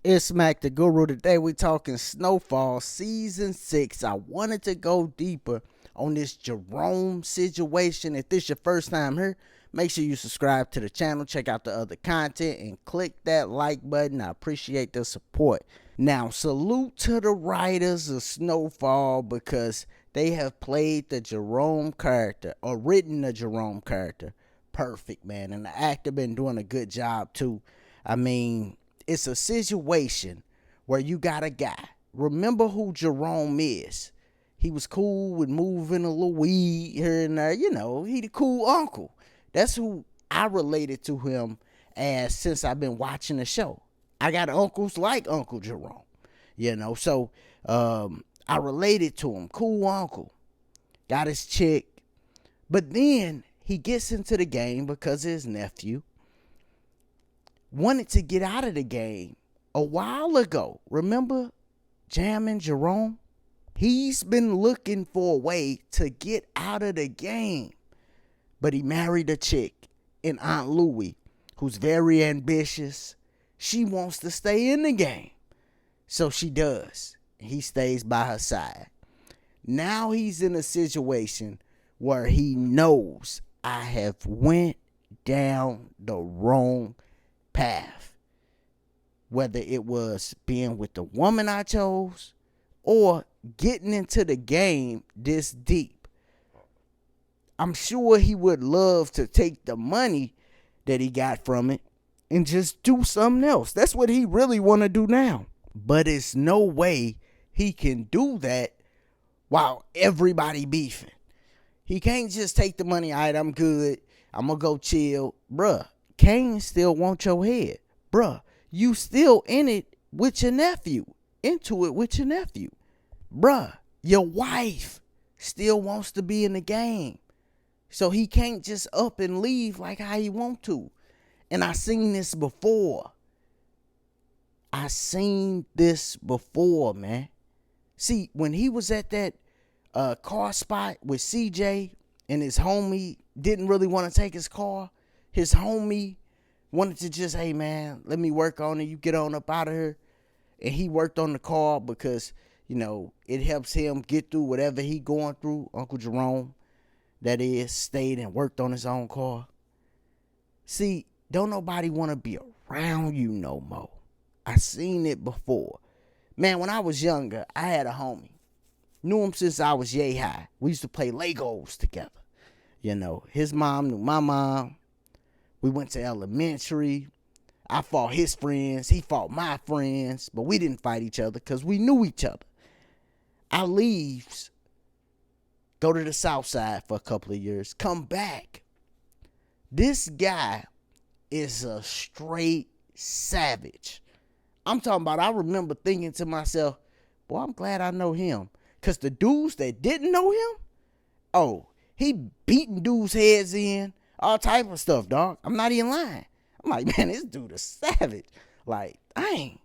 It's Smack the Guru. Today we talking Snowfall Season 6. I wanted to go deeper on this Jerome situation. If this is your first time here, make sure you subscribe to the channel, check out the other content, and click that like button. I appreciate the support. Now, salute to the writers of Snowfall because they have played the Jerome character or written the Jerome character perfect, man. And the actor been doing a good job too. I mean, it's a situation where you got a guy. Remember who Jerome is. He was cool with moving a little weed here and there. You know, he the cool uncle. That's who I related to him as since I've been watching the show. I got uncles like Uncle Jerome, so I related to him. Cool uncle. Got his chick. But then he gets into the game because of his nephew. Wanted to get out of the game a while ago. Remember jamming Jerome? He's been looking for a way to get out of the game. But he married a chick in Aunt Louie who's very ambitious. She wants to stay in the game. So she does. He stays by her side. Now he's in a situation where he knows I have went down the wrong path. Whether it was being with the woman I chose or getting into the game this deep. I'm sure he would love to take the money that he got from it and just do something else. That's what he really want to do now. But it's no way he can do that while everybody beefing. He can't just take the money. All right, I'm good. I'm going to go chill. Bruh, Kane still wants your head. Bruh, you still in it with your nephew. Into it with your nephew. Bruh, your wife still wants to be in the game. So he can't just up and leave like how he want to. And I seen this before. Man. See, when he was at that car spot with CJ and his homie didn't really want to take his car, his homie wanted to just, hey man, let me work on it. You get on up out of here. And he worked on the car because, it helps him get through whatever he going through. Uncle Jerome, that is, stayed and worked on his own car. See, don't nobody want to be around you no more. I seen it before. Man, when I was younger, I had a homie. Knew him since I was yay high. We used to play Legos together. His mom knew my mom. We went to elementary. I fought his friends. He fought my friends. But we didn't fight each other because we knew each other. I leaves, go to the south side for a couple of years, come back. This guy is a straight savage. I'm talking about, I remember thinking to myself, boy, I'm glad I know him. Because the dudes that didn't know him, oh, he beating dudes' heads in, all type of stuff, dog. I'm not even lying. I'm like, man, this dude is savage. Like, dang.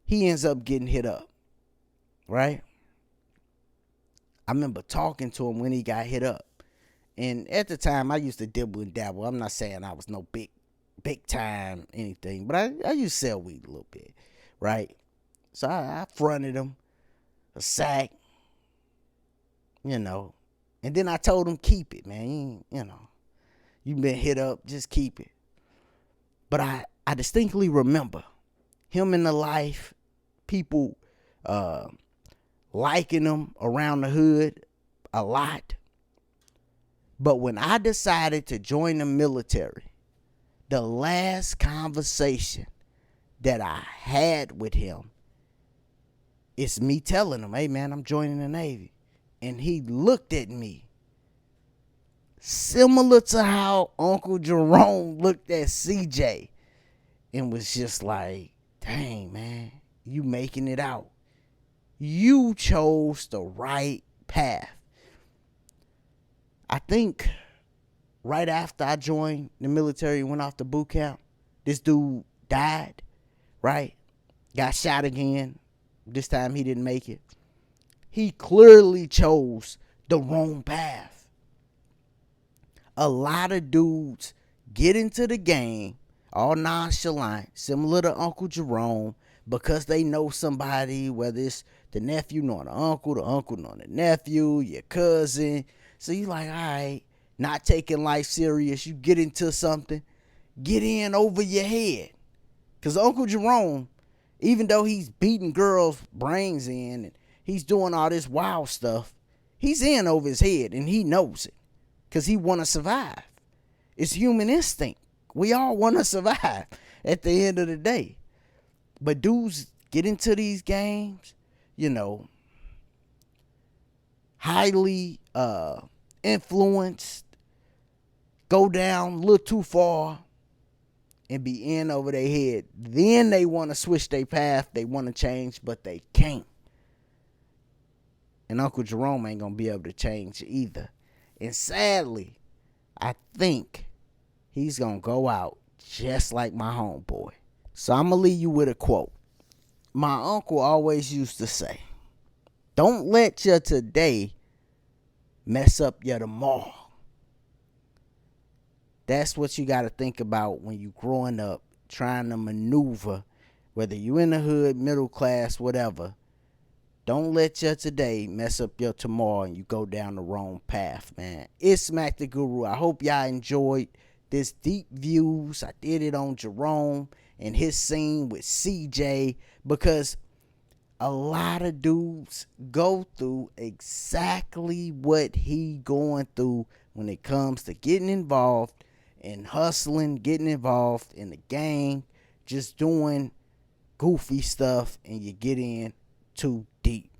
He ends up getting hit up, right? I remember talking to him when he got hit up. And at the time, I used to dibble and dabble. I'm not saying I was no big time anything, but I used to sell weed a little bit, right? So I fronted him a sack, and then I told him, keep it, man. You've been hit up, just keep it. But I distinctly remember him in the life, people liking him around the hood a lot. But when I decided to join the military, the last conversation that I had with him is me telling him, hey man, I'm joining the Navy. And he looked at me similar to how Uncle Jerome looked at CJ and was just like, dang man, you making it out. You chose the right path. I think right after I joined the military and went off to boot camp, this dude died, right? Got shot again. This time he didn't make it. He clearly chose the wrong path. A lot of dudes get into the game. all nonchalant, similar to Uncle Jerome, because they know somebody, whether it's the nephew knowing the uncle knowing the nephew, your cousin. So you like, all right, not taking life serious. You get into something, get in over your head. Because Uncle Jerome, even though he's beating girls' brains in and he's doing all this wild stuff, he's in over his head and he knows it. Because he want to survive. It's human instinct. We all want to survive at the end of the day. But dudes get into these games, highly influenced, go down a little too far, and be in over their head. Then they want to switch their path. They want to change, but they can't. And Uncle Jerome ain't going to be able to change either. And sadly, I think he's going to go out just like my homeboy. So I'm going to leave you with a quote. My uncle always used to say, don't let your today mess up your tomorrow. That's what you got to think about when you growing up, trying to maneuver, whether you in the hood, middle class, whatever. Don't let your today mess up your tomorrow and you go down the wrong path, man. It's Smack the Guru. I hope y'all enjoyed this deep views. I did it on Jerome and his scene with CJ, because a lot of dudes go through exactly what he going through when it comes to getting involved and hustling, getting involved in the gang, just doing goofy stuff, and you get in too deep.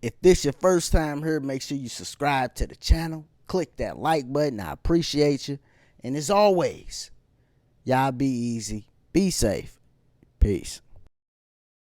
If this your first time here, make sure you subscribe to the channel. Click that like button. I appreciate you. And as always, y'all be easy, be safe. Peace.